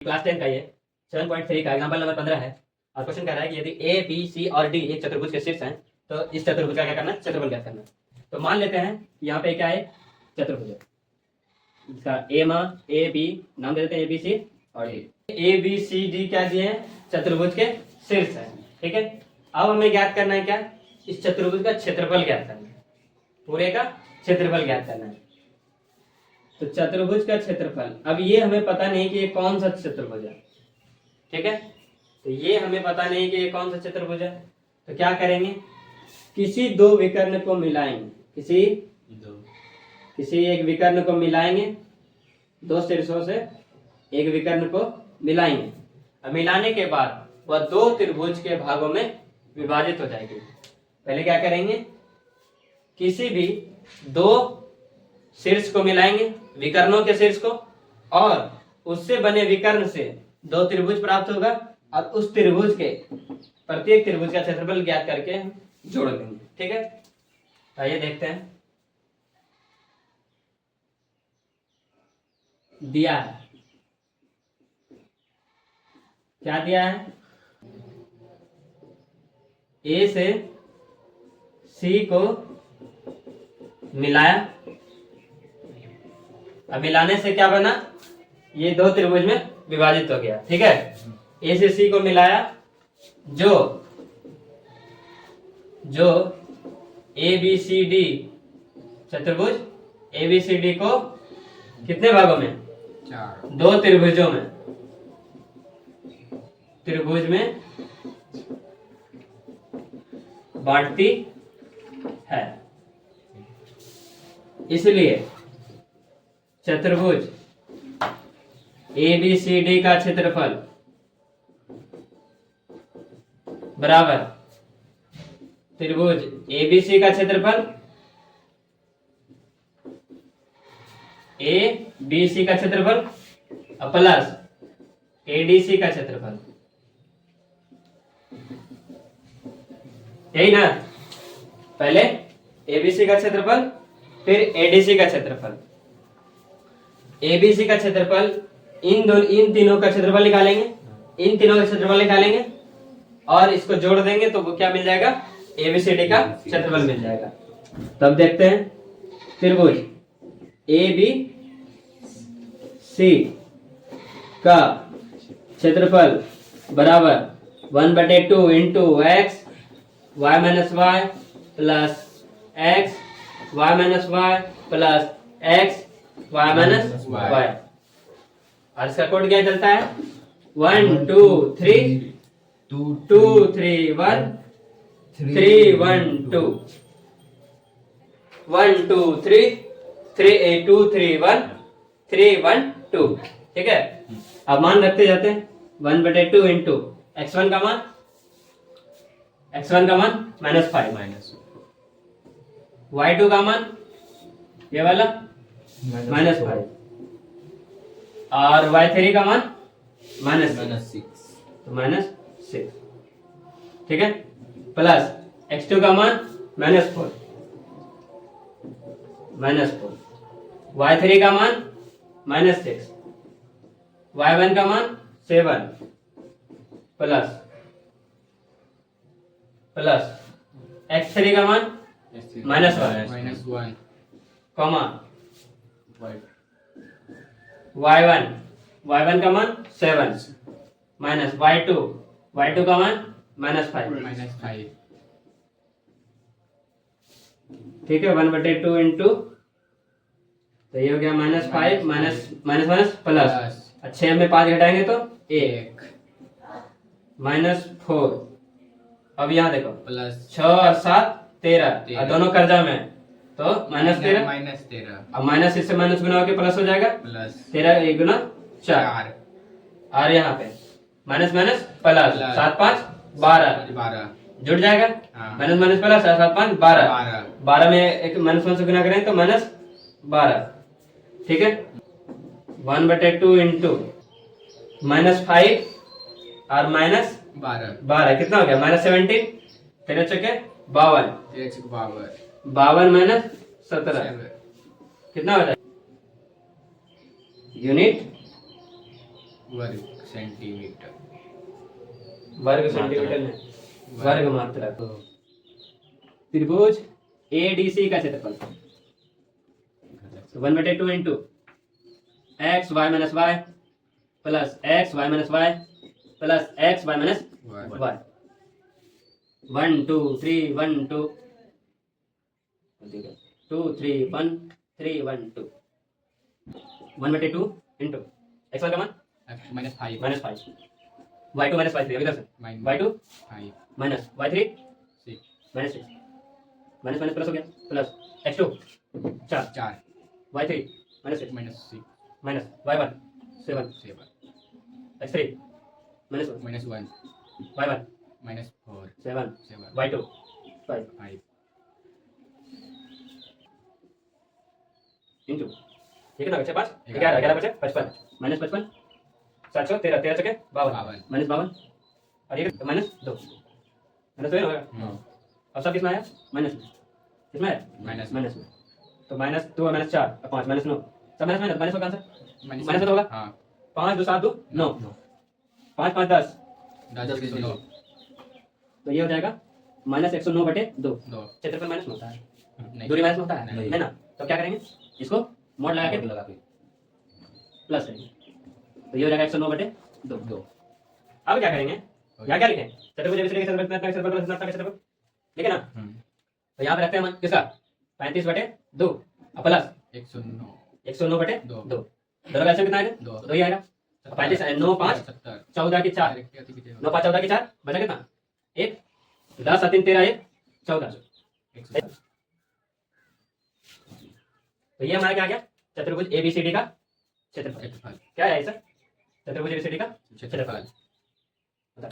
Class 10 का ये 7.3 का एग्जाम्पल नंबर 15 है और क्वेश्चन कह रहा है कि यदि ए बी सी और डी एक चतुर्भुज के शीर्ष हैं तो इस चतुर्भुज का क्या करना है, क्षेत्रफल ज्ञात करना है। तो मान लेते हैं यहाँ पे क्या है, चतुर्भुज है, इसका ए बी नाम दे देते हैं, ए बी सी और ए बी सी डी क्या दिए हैं, चतुर्भुज के शीर्ष है। ठीक है, अब हमें ज्ञात करना है क्या, इस चतुर्भुज का क्षेत्रफल ज्ञात करना है, पूरे का क्षेत्रफल ज्ञात करना है। तो चतुर्भुज का क्षेत्रफल, अब ये हमें पता नहीं कि ये कौन सा चतुर्भुज है। ठीक है, तो ये हमें पता नहीं कि ये कौन सा चतुर्भुज है, तो क्या करेंगे, किसी दो विकर्ण को मिलाएंगे, किसी एक विकर्ण को मिलाएंगे, दो शीर्षों से एक विकर्ण को मिलाएंगे। अब मिलाने के बाद वह दो त्रिभुज के भागों में विभाजित हो जाएगी। पहले क्या करेंगे, किसी भी दो शीर्ष को मिलाएंगे, विकर्णों के शीर्ष को, और उससे बने विकर्ण से दो त्रिभुज प्राप्त होगा और उस त्रिभुज के प्रत्येक त्रिभुज का क्षेत्रफल ज्ञात करके हम जोड़ देंगे। ठीक है, आइए देखते हैं। दिया है, क्या दिया है, ए से सी को मिलाया। अब मिलाने से क्या बना, ये दो त्रिभुज में विभाजित हो गया। ठीक है, ए से सी को मिलाया, जो ए बी सी डी चतुर्भुज ए बी सी डी को कितने भागों में, दो त्रिभुज में बांटती है। इसलिए चतुर्भुज ए बी सी डी का क्षेत्रफल बराबर त्रिभुज ए बी सी का क्षेत्रफल ए बी सी का क्षेत्रफल प्लस ए डी सी का क्षेत्रफल, यही ना, पहले ए बी सी का क्षेत्रफल फिर ए डी सी का क्षेत्रफल। ए बी सी का क्षेत्रफल, इन तीनों का क्षेत्रफल निकालेंगे, इन तीनों का क्षेत्रफल निकालेंगे और इसको जोड़ देंगे तो वो क्या मिल जाएगा, ए बी सी डी का क्षेत्रफल मिल जाएगा। तब देखते हैं, त्रिभुज ए बी सी का क्षेत्रफल बराबर 1/2 into X Y minus Y plus X Y minus Y plus X Y minus Y. और इसका कोड क्या चलता है, 1 2 3 2 3 1 3 1 2 1 2 3 3 2 3 1 3 1 2। ठीक है, अब मान रखते जाते हैं, 1/2 इंटू x1 का मान -5 y2 का मान ये वाला -5 और y3 का मान -6 तो -6। ठीक है, प्लस x2 का मान -4 y3 का मान -6 y1 का मान 7 प्लस x3 का मान -1 कॉमा y1 का मान 7 माइनस y2 का मान -5। ठीक है, 1/2 इंटू, तो ये हो गया -5 माइनस प्लस 6 में 5 घटाएंगे तो 1 -4। अब यहाँ देखो, प्लस 6 और 7 13 और दोनों कर्जा में तो -13। अब माइनस इससे माइनस गुना होकर प्लस हो जाएगा, प्लस 13 1 गुना 4 और यहाँ पे माइनस प्लस 7 5 12 जुड़ जाएगा, माइनस प्लस 7 5 12 में एक -1 से गुना करें तो -12। ठीक है, 1/2 इंटू -5 और -12 कितना हो गया, -17 13 चौके 52 -17 कितना हो जाएगा, यूनिट वर्ग सेंटीमीटर। वर्ग सेंटीमीटर में वर्ग मात्रा। तो त्रिभुज एडीसी का क्षेत्रफल 1/2 into X Y minus Y plus X Y minus Y plus X Y minus Y 1 2 3 1 2 2 3 1 3 1 2 1/2 into x one का मान minus five minus 5 y2 minus y3 अभी इधर से y2 five minus y3 six minus 6 minus minus plus हो गया plus x2 4 चार y3 minus 6 minus six minus y1 7 seven x3 minus 1 minus one y1 minus four 7 seven y2 5 five into ये कितना बचे 5 11 11 बचे 55 माइनस 55 7 13 13 चके 52 माइनस 52 और ये माइनस 2 माइनस 2 ही होगा। अब सब कितना आया माइनस में कितना है माइनस माइनस में तो माइनस 2 और माइनस 4 और 5 माइनस 9 सब माइनस माइनस माइनस होगा आंसर माइनस होगा हाँ 5 2 7 2 9 5 5 10 10 109 तो ये हो जाएगा माइनस 109 बटे 2 दो क्षेत्रफल माइनस में होता है नहीं दूरी माइनस में होता है नहीं। है ना तो क्या करेंगे इसको मोड लगा के प्लस करेंगे तो ये हो जाएगा 109 बटे 2 अब क्या करेंगे यहाँ क्या लिखें चतुर्भुज एबीसीडी के क्षेत्रफल का क्षेत्रफल ठीक है ना तो यहाँ पे रखते हैं हम किसका 35 बटे 2 प्लस 109 109 बटे दो। 2 दोनों का कितना आएगा दो। 2 ही आएगा 35 9 5 70 14 की 4 9 5 14 की 4 बचा कितना 1 10 3 13 1 14 तो ये हमारा क्या आ गया चतुर्भुज एबीसीडी का क्षेत्रफल क्या है सर चतुर्भुज एबीसीडी का क्षेत्रफल बता